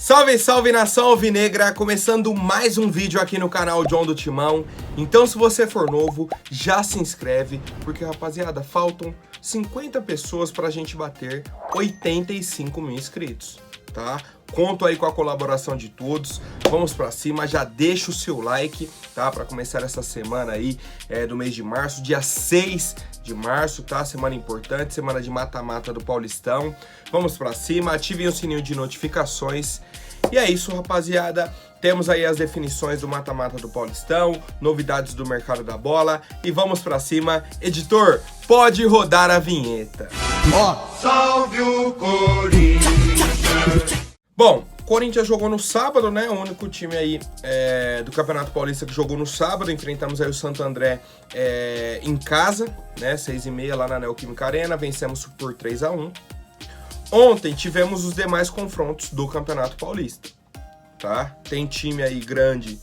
Salve, salve nação alvinegra, começando mais um vídeo aqui no canal John do Timão. Então se você for novo, já se inscreve, porque rapaziada, faltam 50 pessoas pra gente bater 85 mil inscritos, tá? Conto aí com a colaboração de todos, vamos pra cima, já deixa o seu like, tá? Pra começar essa semana aí do mês de março, dia 6 de março, tá? Semana importante, semana de mata-mata do Paulistão. Vamos pra cima, ativem o sininho de notificações. E é isso, rapaziada. Temos aí as definições do mata-mata do Paulistão, novidades do mercado da bola e vamos pra cima. Editor, pode rodar a vinheta. Ó, salve o Corinthians! Bom, Corinthians jogou no sábado, né? O único time aí do Campeonato Paulista que jogou no sábado. Enfrentamos aí o Santo André em casa, né? 6h30 lá na Neoquímica Arena. Vencemos por 3-1. Ontem tivemos os demais confrontos do Campeonato Paulista, tá? Tem time aí grande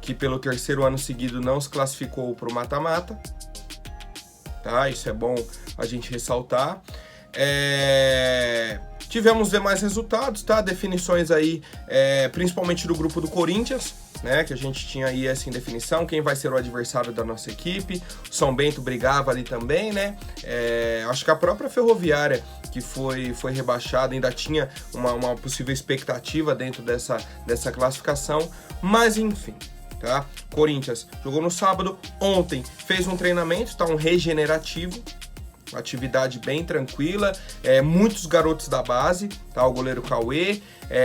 que pelo terceiro ano seguido não se classificou para o mata-mata, tá? Isso é bom a gente ressaltar. Tivemos os demais resultados, tá? Definições aí, principalmente do grupo do Corinthians, né? Que a gente tinha aí essa indefinição, quem vai ser o adversário da nossa equipe. O São Bento brigava ali também, né? Acho que a própria Ferroviária, que foi rebaixada, ainda tinha uma possível expectativa dentro dessa classificação, mas enfim, tá? Corinthians jogou no sábado, ontem fez um treinamento, tá? Um regenerativo, uma atividade bem tranquila, muitos garotos da base, tá? O goleiro Cauê,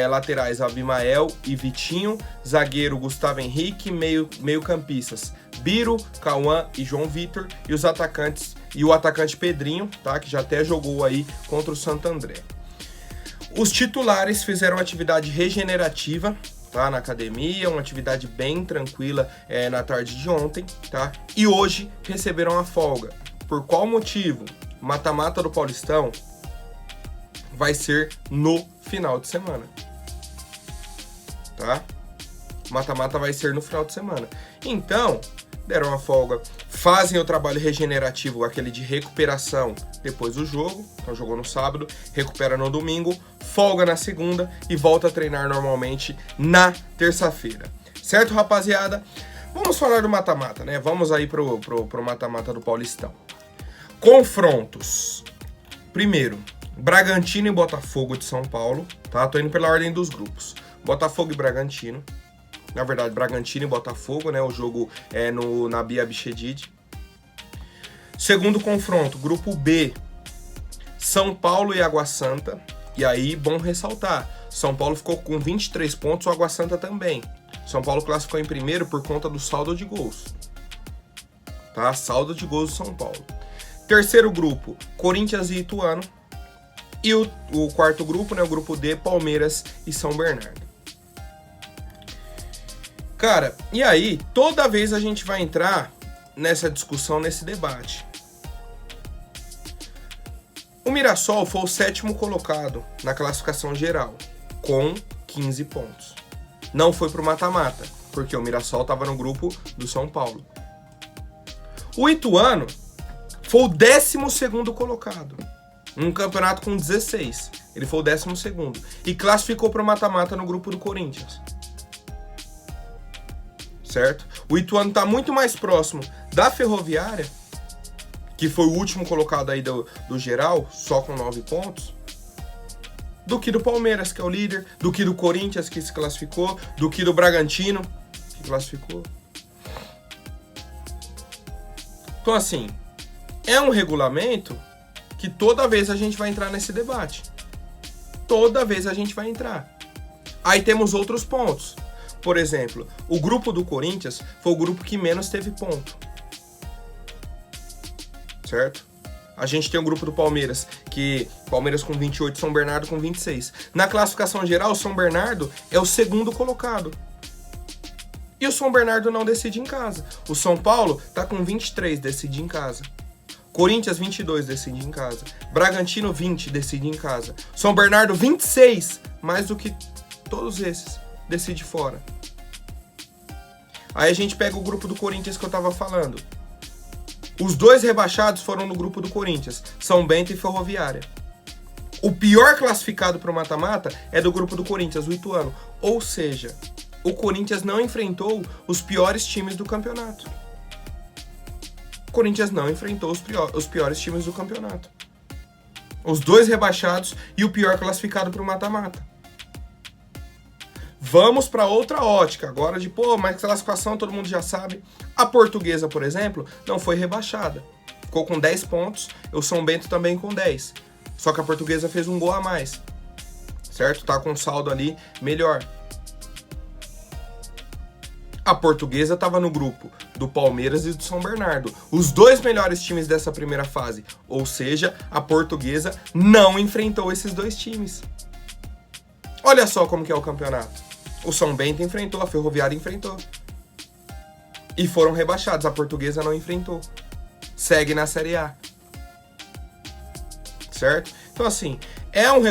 laterais Abimael e Vitinho, zagueiro Gustavo Henrique, meio campistas Biro, Cauã e João Vitor, e os atacantes e o atacante Pedrinho, tá? Que já até jogou aí contra o Santo André. Os titulares fizeram atividade regenerativa, tá? Na academia, uma atividade bem tranquila na tarde de ontem, tá? E hoje receberam a folga. Por qual motivo? Mata-mata do Paulistão vai ser no final de semana, tá? Mata-mata vai ser no final de semana. Então, deram uma folga, fazem o trabalho regenerativo, aquele de recuperação depois do jogo. Então jogou no sábado, recupera no domingo, folga na segunda e volta a treinar normalmente na terça-feira. Certo, rapaziada? Vamos falar do mata-mata, né? Vamos aí pro mata-mata do Paulistão. Confrontos. Primeiro, Bragantino e Botafogo de São Paulo, tá? Tô indo pela ordem dos grupos. Botafogo e Bragantino. Na verdade, Bragantino e Botafogo, né? O jogo é na Bia Abichedid. Segundo confronto, grupo B, São Paulo e Água Santa. E aí, bom ressaltar, São Paulo ficou com 23 pontos, o Água Santa também. São Paulo classificou em primeiro por conta do saldo de gols, tá? Saldo de gols do São Paulo. Terceiro grupo, Corinthians e Ituano. E o quarto grupo, né? O grupo D, Palmeiras e São Bernardo. Cara, e aí, toda vez a gente vai entrar nessa discussão, nesse debate. O Mirassol foi o 7º colocado na classificação geral, com 15 pontos. Não foi pro mata-mata, porque o Mirassol estava no grupo do São Paulo. O Ituano foi o 12º colocado, um campeonato com 16. Ele foi o 12º e classificou pro mata-mata no grupo do Corinthians. Certo? O Ituano está muito mais próximo da Ferroviária, que foi o último colocado aí do geral, só com 9 pontos, do que do Palmeiras, que é o líder, do que do Corinthians, que se classificou, do que do Bragantino, que classificou. Então, assim, é um regulamento que toda vez a gente vai entrar nesse debate. Toda vez a gente vai entrar. Aí temos outros pontos. Por exemplo, o grupo do Corinthians foi o grupo que menos teve ponto. Certo? A gente tem o grupo do Palmeiras, que Palmeiras com 28, São Bernardo com 26. Na classificação geral, o São Bernardo é o 2º colocado. E o São Bernardo não decide em casa. O São Paulo tá com 23, decide em casa. Corinthians 22, decide em casa. Bragantino 20, decide em casa. São Bernardo 26, mais do que todos esses, decide fora. Aí a gente pega o grupo do Corinthians que eu tava falando. Os dois rebaixados foram no grupo do Corinthians, São Bento e Ferroviária. O pior classificado para o mata-mata é do grupo do Corinthians, o Ituano. Ou seja, o Corinthians não enfrentou os piores times do campeonato. O Corinthians não enfrentou os piores times do campeonato. Os 2 rebaixados e o pior classificado para o mata-mata. Vamos para outra ótica agora de, mas classificação todo mundo já sabe. A Portuguesa, por exemplo, não foi rebaixada. Ficou com 10 pontos, o São Bento também com 10. Só que a Portuguesa fez um gol a mais, certo? Tá com um saldo ali melhor. A Portuguesa estava no grupo do Palmeiras e do São Bernardo, os 2 melhores times dessa primeira fase. Ou seja, a Portuguesa não enfrentou esses 2 times. Olha só como que é o campeonato. O São Bento enfrentou, a Ferroviária enfrentou. E foram rebaixados, a Portuguesa não enfrentou. Segue na Série A. Certo? Então, assim, é um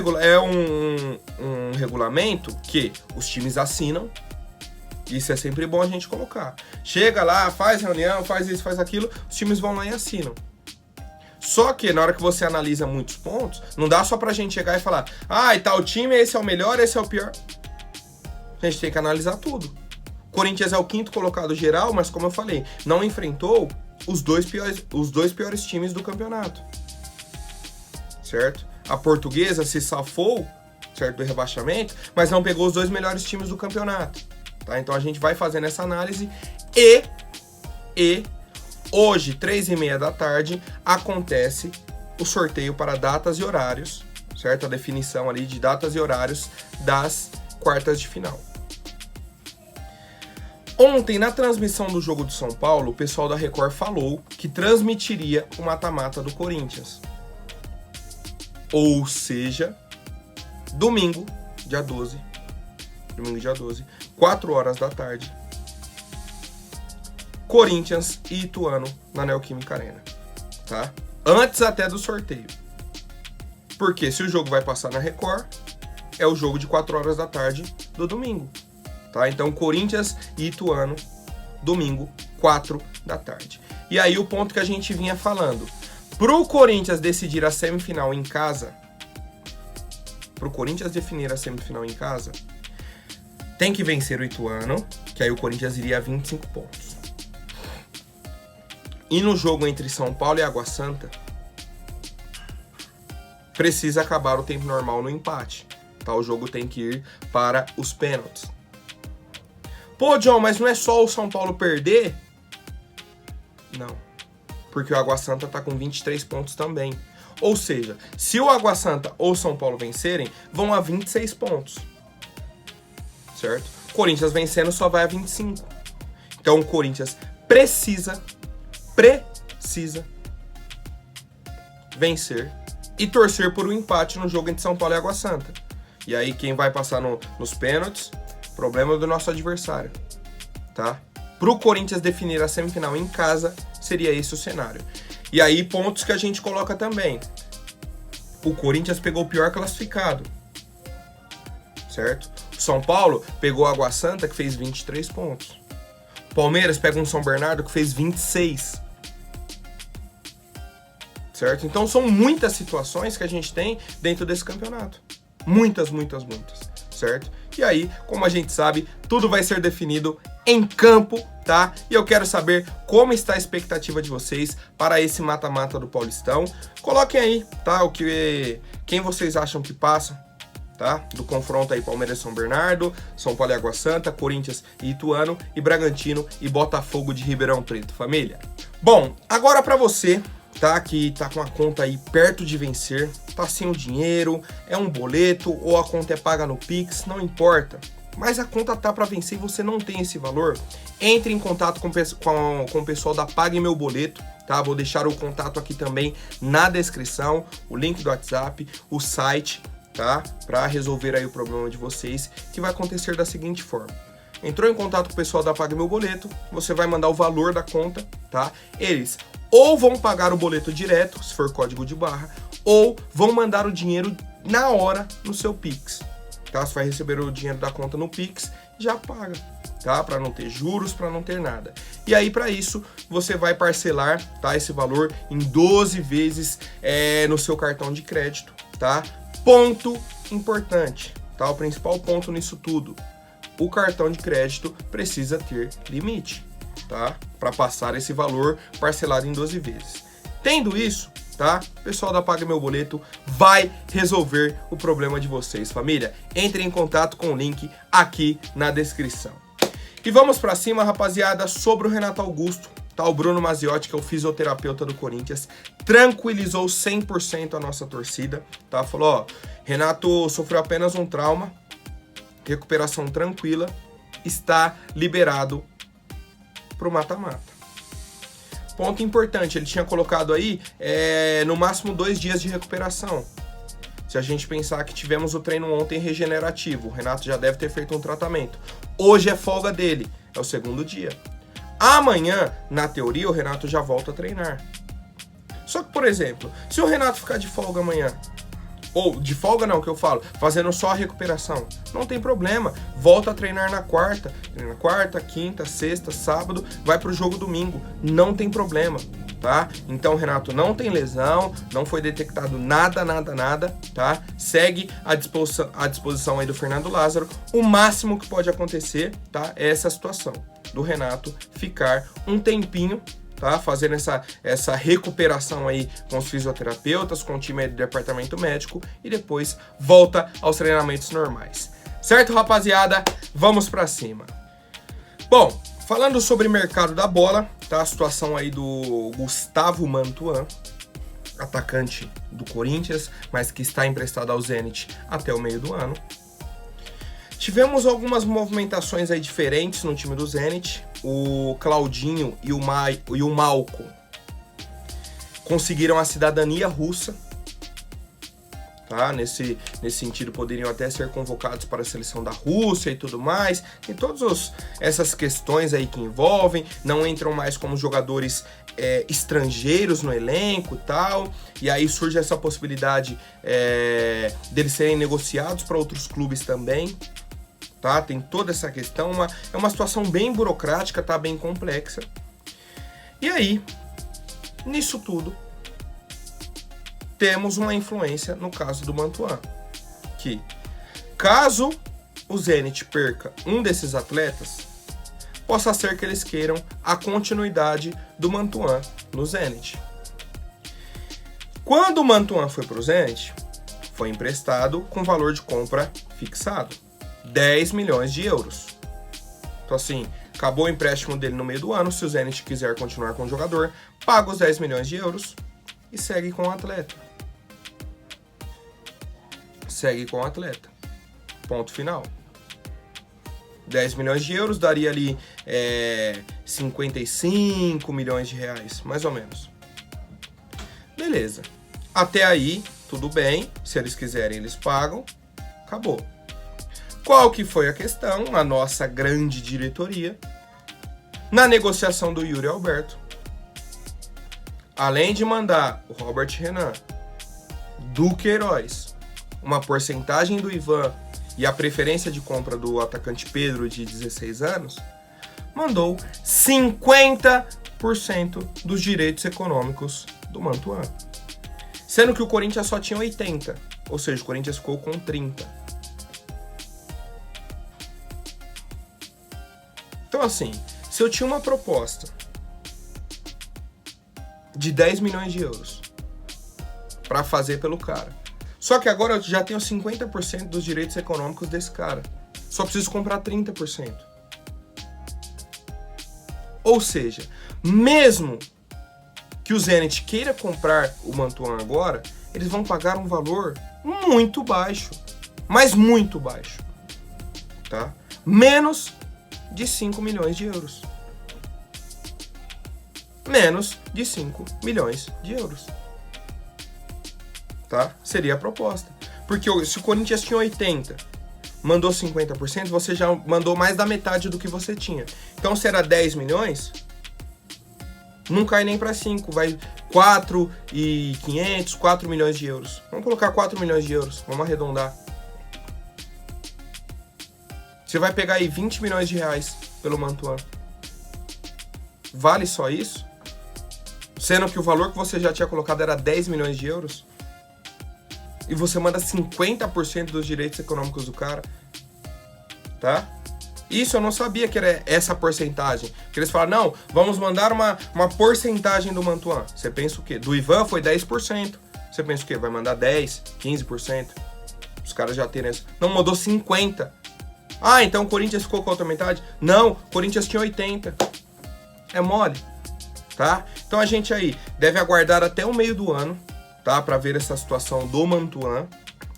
regulamento que os times assinam. Isso é sempre bom a gente colocar. Chega lá, faz reunião, faz isso, faz aquilo, os times vão lá e assinam. Só que na hora que você analisa muitos pontos, não dá só pra gente chegar e falar, e tal time, esse é o melhor, esse é o pior. A gente tem que analisar tudo. Corinthians é o 5º colocado geral, mas como eu falei, não enfrentou os dois piores times do campeonato. Certo? A Portuguesa se safou, certo, do rebaixamento, mas não pegou os 2 melhores times do campeonato. Tá? Então a gente vai fazendo essa análise e hoje, 3h30 da tarde, acontece o sorteio para datas e horários, certo? A definição ali de datas e horários das quartas de final. Ontem, na transmissão do jogo de São Paulo, o pessoal da Record falou que transmitiria o mata-mata do Corinthians. Ou seja, domingo, dia 12, 4 horas da tarde, Corinthians e Ituano na Neoquímica Arena, tá? Antes até do sorteio. Porque se o jogo vai passar na Record, é o jogo de 4 horas da tarde do domingo, tá? Então, Corinthians e Ituano, domingo, 4 da tarde. E aí o ponto que a gente vinha falando, pro Corinthians decidir a semifinal em casa, pro Corinthians definir a semifinal em casa, tem que vencer o Ituano, que aí o Corinthians iria a 25 pontos. E no jogo entre São Paulo e Água Santa, precisa acabar o tempo normal no empate. Tá? O jogo tem que ir para os pênaltis. Pô, John, mas não é só o São Paulo perder? Não. Porque o Água Santa tá com 23 pontos também. Ou seja, se o Água Santa ou o São Paulo vencerem, vão a 26 pontos. Certo? Corinthians vencendo só vai a 25. Então o Corinthians precisa vencer e torcer por um empate no jogo entre São Paulo e Água Santa. E aí quem vai passar nos pênaltis, problema do nosso adversário, tá? Pro Corinthians definir a semifinal em casa, seria esse o cenário. E aí pontos que a gente coloca também. O Corinthians pegou o pior classificado, certo? O São Paulo pegou a Água Santa, que fez 23 pontos. O Palmeiras pega um São Bernardo, que fez 26. Certo? Então são muitas situações que a gente tem dentro desse campeonato. Muitas. Certo? E aí, como a gente sabe, tudo vai ser definido em campo, tá? E eu quero saber como está a expectativa de vocês para esse mata-mata do Paulistão. Coloquem aí, tá? Quem vocês acham que passa, tá? Do confronto aí Palmeiras e São Bernardo, São Paulo e Água Santa, Corinthians e Ituano, e Bragantino e Botafogo de Ribeirão Preto, família. Bom, agora para você, tá? Que tá com a conta aí perto de vencer, tá sem o dinheiro, é um boleto ou a conta é paga no Pix, não importa. Mas a conta tá para vencer e você não tem esse valor, entre em contato com o pessoal da Pague Meu Boleto, tá? Vou deixar o contato aqui também na descrição, o link do WhatsApp, o site, tá? Para resolver aí o problema de vocês, que vai acontecer da seguinte forma. Entrou em contato com o pessoal da Pague Meu Boleto, você vai mandar o valor da conta, tá? Eles ou vão pagar o boleto direto, se for código de barra, ou vão mandar o dinheiro na hora no seu Pix. Tá? Você vai receber o dinheiro da conta no Pix, já paga, tá? Para não ter juros, para não ter nada. E aí, para isso, você vai parcelar, tá, esse valor em 12 vezes no seu cartão de crédito, tá? Ponto importante, tá? O principal ponto nisso tudo. O cartão de crédito precisa ter limite, tá? Para passar esse valor parcelado em 12 vezes. Tendo isso, tá? O pessoal da Paga Meu Boleto vai resolver o problema de vocês, família. Entre em contato com o link aqui na descrição. E vamos para cima, rapaziada, sobre o Renato Augusto, tá? O Bruno Maziotti, que é o fisioterapeuta do Corinthians, tranquilizou 100% a nossa torcida, tá? Falou, ó, Renato sofreu apenas um trauma, recuperação tranquila, está liberado pro mata-mata. Ponto importante, ele tinha colocado aí no máximo 2 dias de recuperação. Se a gente pensar que tivemos o treino ontem regenerativo, o Renato já deve ter feito um tratamento. Hoje é folga dele, é o 2º dia. Amanhã, na teoria, o Renato já volta a treinar. Só que, por exemplo, se o Renato ficar de folga amanhã, ou de folga não, que eu falo, fazendo só a recuperação, não tem problema, volta a treinar na quarta, quinta, sexta, sábado, vai pro jogo domingo, não tem problema, tá? Então, Renato não tem lesão, não foi detectado nada, tá? Segue à disposição aí do Fernando Lázaro. O máximo que pode acontecer, tá? É essa situação do Renato ficar um tempinho, tá? Fazendo essa recuperação aí com os fisioterapeutas, com o time do departamento médico e depois volta aos treinamentos normais. Certo, rapaziada? Vamos pra cima. Bom, falando sobre mercado da bola, tá? A situação aí do Gustavo Mantuan, atacante do Corinthians, mas que está emprestado ao Zenit até o meio do ano. Tivemos algumas movimentações aí diferentes no time do Zenit. O Claudinho e o Malco conseguiram a cidadania russa, tá? Nesse sentido, poderiam até ser convocados para a seleção da Rússia e tudo mais. Tem todas essas questões aí que envolvem, não entram mais como jogadores estrangeiros no elenco e tal, e aí surge essa possibilidade deles serem negociados para outros clubes também. Tá? Tem toda essa questão, é uma situação bem burocrática, tá? Bem complexa. E aí, nisso tudo, temos uma influência no caso do Mantuan, que caso o Zenit perca um desses atletas, possa ser que eles queiram a continuidade do Mantuan no Zenit. Quando o Mantuan foi para o Zenit, foi emprestado com valor de compra fixado. 10 milhões de euros. Então assim, acabou o empréstimo dele no meio do ano, se o Zenit quiser continuar com o jogador, paga os 10 milhões de euros e segue com o atleta. Segue com o atleta. Ponto final. 10 milhões de euros daria ali 55 milhões de reais, mais ou menos. Beleza. Até aí, tudo bem. Se eles quiserem, eles pagam. Acabou. Qual que foi a questão? A nossa grande diretoria, na negociação do Yuri Alberto, além de mandar o Robert Renan, do Queiroz, uma porcentagem do Ivan e a preferência de compra do atacante Pedro, de 16 anos, mandou 50% dos direitos econômicos do Mantuan. Sendo que o Corinthians só tinha 80%, ou seja, o Corinthians ficou com 30%. Então assim, se eu tinha uma proposta de 10 milhões de euros para fazer pelo cara, só que agora eu já tenho 50% dos direitos econômicos desse cara, só preciso comprar 30%. Ou seja, mesmo que o Zenit queira comprar o Mantuan agora, eles vão pagar um valor muito baixo, mas muito baixo, tá? Menos de 5 milhões de euros. Menos de 5 milhões de euros. Tá? Seria a proposta. Porque se o Corinthians tinha 80%, mandou 50%, você já mandou mais da metade do que você tinha. Então, se era 10 milhões, não cai nem para 5, vai 4.500, 4 milhões de euros. Vamos colocar 4 milhões de euros, vamos arredondar. Você vai pegar aí 20 milhões de reais pelo Mantuan. Vale só isso? Sendo que o valor que você já tinha colocado era 10 milhões de euros? e você manda 50% dos direitos econômicos do cara, tá? Isso eu não sabia que era essa porcentagem. Que eles falam, não, vamos mandar uma porcentagem do Mantuan. Você pensa o quê? Do Ivan foi 10%. Você pensa o quê? Vai mandar 10%, 15%? Os caras já terem isso. Não, mandou 50%. Ah, então o Corinthians ficou com a outra metade? Não, o Corinthians tinha 80%. É mole, tá? Então a gente aí deve aguardar até o meio do ano, tá? Pra ver essa situação do Mantuan,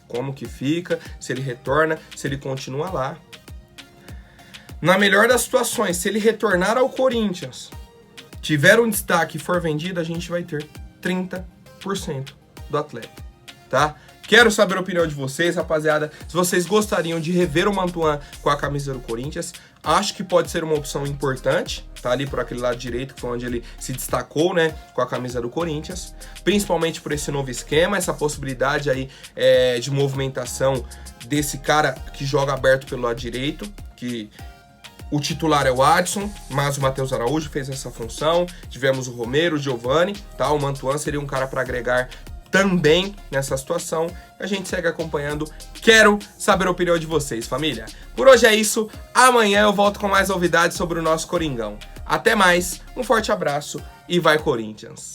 como que fica, se ele retorna, se ele continua lá. Na melhor das situações, se ele retornar ao Corinthians, tiver um destaque e for vendido, a gente vai ter 30% do atleta, tá? Quero saber a opinião de vocês, rapaziada. Se vocês gostariam de rever o Mantuan com a camisa do Corinthians, acho que pode ser uma opção importante, tá? Ali por aquele lado direito, que foi onde ele se destacou, né? Com a camisa do Corinthians. Principalmente por esse novo esquema, essa possibilidade aí de movimentação desse cara que joga aberto pelo lado direito, que o titular é o Adson, mas o Matheus Araújo fez essa função. Tivemos o Romero, o Giovani, tá? O Mantuan seria um cara para agregar também nessa situação. A gente segue acompanhando. Quero saber a opinião de vocês, família. Por hoje é isso. Amanhã eu volto com mais novidades sobre o nosso Coringão. Até mais, um forte abraço e vai Corinthians!